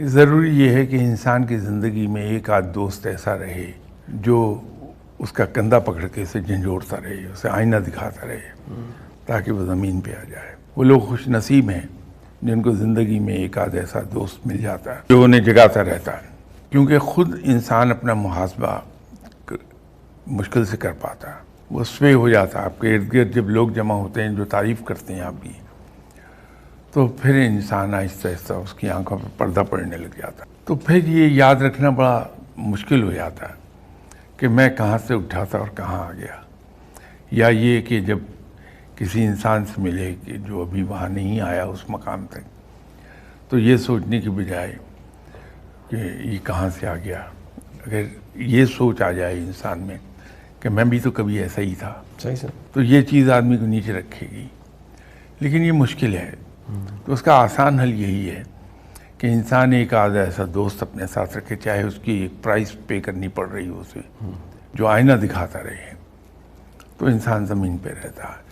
ضروری یہ ہے کہ انسان کی زندگی میں ایک آدھ دوست ایسا رہے جو اس کا کندھا پکڑ کے اسے جھنجھوڑتا رہے، اسے آئینہ دکھاتا رہے، تاکہ وہ زمین پہ آ جائے۔ وہ لوگ خوش نصیب ہیں جن کو زندگی میں ایک آدھ ایسا دوست مل جاتا ہے جو انہیں جگاتا رہتا ہے، کیونکہ خود انسان اپنا محاسبہ مشکل سے کر پاتا ہے، وہ سوے ہو جاتا ہے۔ آپ کے ارد گرد جب لوگ جمع ہوتے ہیں جو تعریف کرتے ہیں آپ کی، تو پھر انسان آہستہ آہستہ اس کی آنکھوں پہ پردہ پڑنے لگ جاتا ہے۔ تو پھر یہ یاد رکھنا بڑا مشکل ہو جاتا ہے کہ میں کہاں سے اٹھا تھا اور کہاں آ گیا، یا یہ کہ جب کسی انسان سے ملے کہ جو ابھی وہاں نہیں آیا اس مقام تک، تو یہ سوچنے کی بجائے کہ یہ کہاں سے آ گیا، اگر یہ سوچ آ جائے انسان میں کہ میں بھی تو کبھی ایسا ہی تھا، صحیح سر، تو یہ چیز آدمی کو نیچے رکھے گی۔ لیکن یہ مشکل ہے، تو اس کا آسان حل یہی ہے کہ انسان ایک آدھا ایسا دوست اپنے ساتھ رکھے، چاہے اس کی ایک پرائز پے کرنی پڑ رہی ہو اسے، جو آئینہ دکھاتا رہے، تو انسان زمین پہ رہتا ہے۔